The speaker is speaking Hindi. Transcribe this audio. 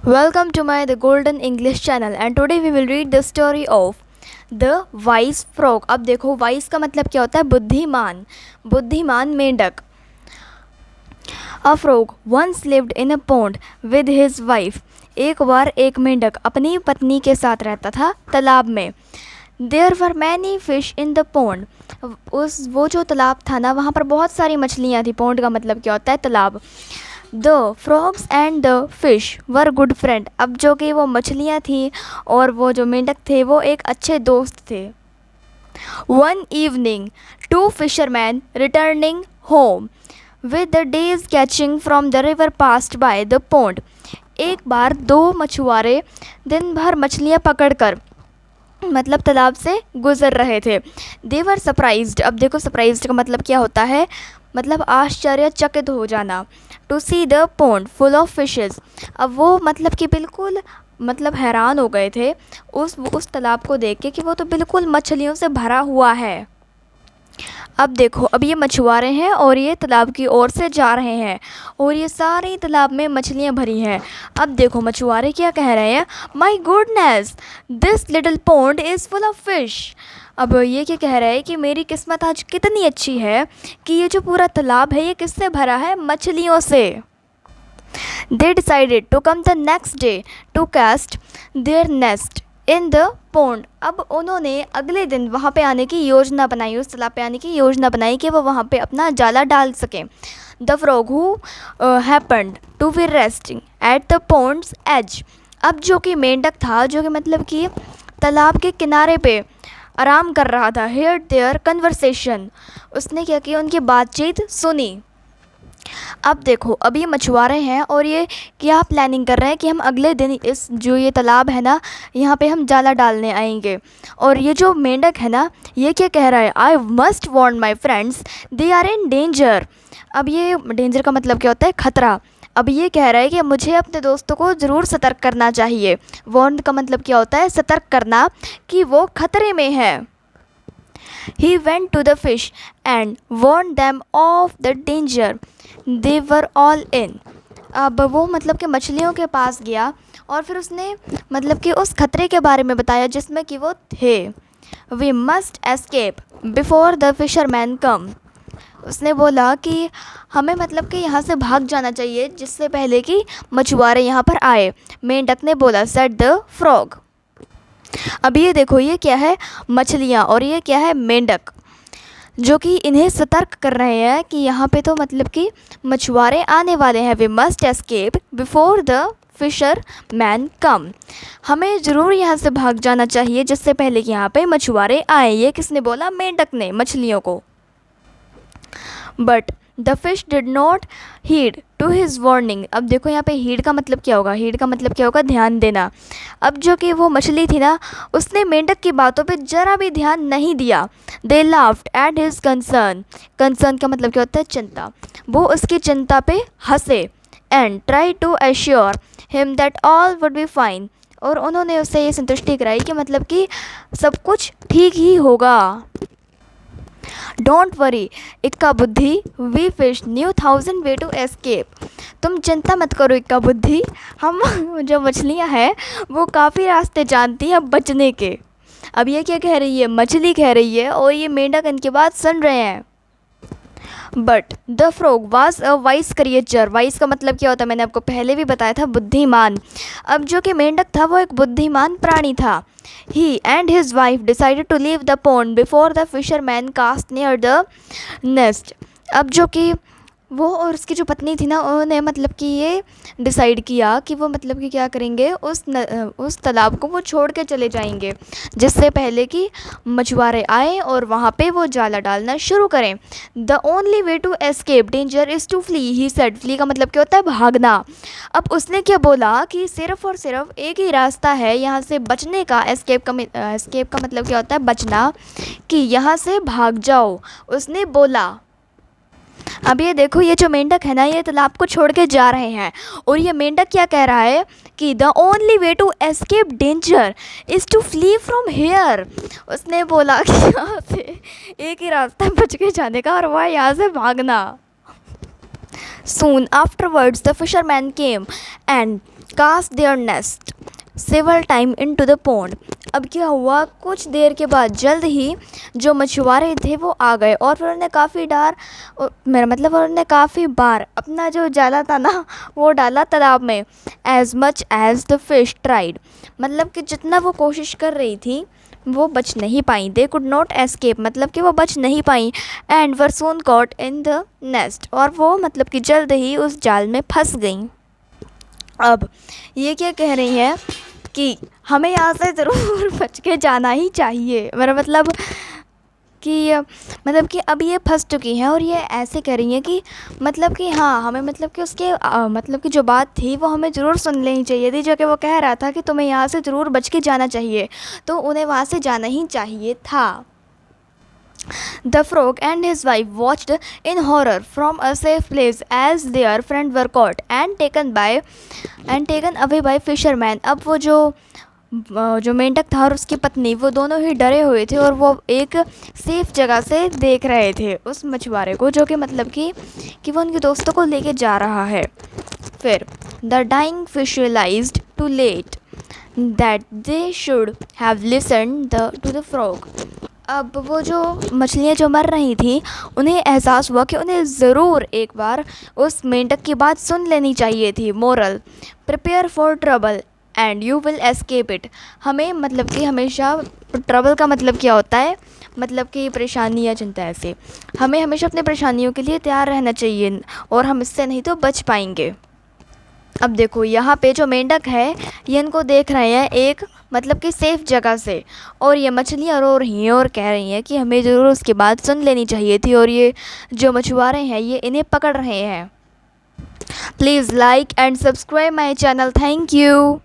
Welcome to my The Golden English channel and today we will read the story of The Wise Frog। अब देखो wise का मतलब क्या होता है? बुद्धिमान, बुद्धिमान मेंढक। A frog once lived in a pond with his wife। एक बार एक मेंढक अपनी पत्नी के साथ रहता था तालाब में। There were many fish in the pond। वो जो तालाब था ना, वहाँ पर बहुत सारी मछलियाँ थी। पॉन्ड का मतलब क्या होता है? तालाब। The frogs and the fish were good friend। अब जो कि वो मछलियाँ थी और वो जो मेंढक थे वो एक अच्छे दोस्त थे। One evening, two fishermen returning home with the days catching from the river passed by the pond। एक बार दो मछुआरे दिन भर मछलियाँ पकड़कर मतलब तालाब से गुजर रहे थे। They were surprised। अब देखो surprised का मतलब क्या होता है? मतलब आश्चर्यचकित हो जाना। To see the pond full of fishes। अब वो मतलब कि बिल्कुल मतलब हैरान हो गए थे उस तालाब को देख के कि वो तो बिल्कुल मछलियों से भरा हुआ है। अब देखो, अब ये मछुआरे हैं और ये तालाब की ओर से जा रहे हैं और ये सारे तालाब में मछलियाँ भरी हैं। अब देखो मछुआरे क्या कह रहे हैं? My goodness, this little pond is full of fish. अब ये क्या कह रहे हैं कि मेरी किस्मत आज कितनी अच्छी है कि ये जो पूरा तालाब है ये किससे भरा है? मछलियों से। They decided to come the next day to cast their nest in the pond। अब उन्होंने अगले दिन वहाँ पे आने की योजना बनाई, उस तालाब पे आने की योजना बनाई कि वो वहाँ पे अपना जाला डाल सकें। The frog who happened to be resting at the pond's edge। अब जो कि मेंढक था, जो कि मतलब कि तालाब के किनारे पे आराम कर रहा था, heard their conversation। उसने क्या किया? उनकी बातचीत सुनी। अब देखो, अब ये मछुआरे हैं और ये क्या प्लानिंग कर रहे हैं कि हम अगले दिन इस जो ये तालाब है ना, यहाँ पे हम जाला डालने आएंगे। और ये जो मेंढक है ना, ये क्या कह रहा है? I must warn my friends, they are in danger. अब ये डेंजर का मतलब क्या होता है? खतरा। अब ये कह रहा है कि मुझे अपने दोस्तों को ज़रूर सतर्क करना चाहिए। वार्न का मतलब क्या होता है? सतर्क करना, कि वो खतरे में है। He went to the fish and warned them of the danger they were all in। अब वो मतलब कि मछलियों के पास गया और फिर उसने मतलब कि उस खतरे के बारे में बताया जिसमें कि वो थे। We must escape before the fishermen come। उसने बोला कि हमें मतलब कि यहाँ से भाग जाना चाहिए जिससे पहले कि मछुआरे यहाँ पर आए। मेंढक ने बोला, said the frog। अब ये देखो, ये क्या है? मछलियाँ, और ये क्या है? मेंढक, जो कि इन्हें सतर्क कर रहे हैं कि यहाँ पे तो मतलब कि मछुआरे आने वाले हैं। We must escape before the fisherman come. हमें ज़रूर यहाँ से भाग जाना चाहिए जिससे पहले कि यहाँ पे मछुआरे आए। ये किसने बोला? मेंढक ने मछलियों को। But the fish did not heed to his warning. अब देखो यहाँ पे हीड का मतलब क्या होगा? हीड का मतलब क्या होगा? ध्यान देना। अब जो कि वो मछली थी ना, उसने मेंढक की बातों पे ज़रा भी ध्यान नहीं दिया। They laughed at his concern. Concern का मतलब क्या होता है? चिंता। वो उसकी चिंता पे हंसे। And try to assure him that all would be fine. और उन्होंने उससे ये संतुष्टि कराई कि मतलब कि सब कुछ ठीक ही होगा। Don't worry Ekka Buddhi, we fish knew 1000 way to escape. तुम चिंता मत करो इक्का बुद्धि, हम जो मछलियाँ हैं वो काफ़ी रास्ते जानती हैं बचने के। अब ये क्या कह रही है? मछली कह रही है और ये मेंढक इनकी बात सुन रहे हैं। But the frog was a wise creature. Wise का मतलब क्या होता है? मैंने आपको पहले भी बताया था, बुद्धिमान। अब जो कि मेंढक था वो एक बुद्धिमान प्राणी था। He and his wife decided to leave the pond before the fisherman cast near the nest। अब जो कि वो और उसकी जो पत्नी थी ना, उन्होंने मतलब कि ये डिसाइड किया कि वो मतलब कि क्या करेंगे, उस तालाब को वो छोड़ के चले जाएंगे जिससे पहले कि मछुआरे आए और वहाँ पे वो जाला डालना शुरू करें। The only way to escape danger is to flee, he said. Flee का मतलब क्या होता है? भागना। अब उसने क्या बोला कि सिर्फ़ और सिर्फ एक ही रास्ता है यहाँ से बचने का। एस्केप का मतलब क्या होता है? बचना, कि यहाँ से भाग जाओ, उसने बोला। अब ये देखो, ये जो मेंढक है ना, ये तालाब को छोड़ के जा रहे हैं और ये मेंढक क्या कह रहा है कि the only way to escape danger is to flee from here. उसने बोला कि यहाँ से एक ही रास्ता बच के जाने का और वह यहाँ से भागना। Soon afterwards, the fishermen came and cast their net several times into the pond. अब क्या हुआ, कुछ देर के बाद जल्द ही जो मछुआरे थे वो आ गए और फिर उन्होंने काफ़ी बार अपना जो जाला था ना वो डाला तालाब में. As much as the fish tried, मतलब कि जितना वो कोशिश कर रही थी वो बच नहीं पाई. दे कुड नॉट एस्केप, मतलब कि वो बच नहीं पाई. And were soon caught in the nest, और वो मतलब कि जल्द ही उस जाल में फंस गई. अब ये क्या कह रही है कि हमें यहाँ से ज़रूर बच के जाना ही चाहिए. मेरा मतलब कि अब ये फंस चुकी हैं और ये ऐसे कर रही हैं कि मतलब कि हाँ, हमें मतलब कि उसके मतलब कि जो बात थी वो हमें ज़रूर सुन लेनी चाहिए थी. जो कि वो कह रहा था कि तुम्हें यहाँ से ज़रूर बच के जाना चाहिए, तो उन्हें वहाँ से जाना ही चाहिए था. The frog and his wife watched in horror from a safe place as their friends were caught and taken away by fishermen. अब वो जो मेंढक था और उसकी पत्नी वो दोनों ही डरे हुए थे और वो एक सेफ जगह से देख रहे थे उस मछुआरे को, जो कि मतलब कि वो उनके दोस्तों को लेके जा रहा है. फिर the dying fish realised too late that they should have listened to the frog. अब वो जो मछलियाँ जो मर रही थी उन्हें एहसास हुआ कि उन्हें ज़रूर एक बार उस मेंढक की बात सुन लेनी चाहिए थी. Moral, prepare for trouble and you will escape it. हमें मतलब कि हमेशा ट्रबल का मतलब क्या होता है, मतलब कि परेशानी या चिंता. ऐसे हमें हमेशा अपने परेशानियों के लिए तैयार रहना चाहिए और हम इससे नहीं तो बच पाएंगे. अब देखो यहाँ पे जो मेंढक है ये इनको देख रहे हैं एक मतलब कि सेफ़ जगह से, और ये मछलियाँ रो रही हैं और कह रही हैं कि हमें ज़रूर उसकी बात सुन लेनी चाहिए थी, और ये जो मछुआरे हैं ये इन्हें पकड़ रहे हैं. Please like and subscribe my channel. Thank you.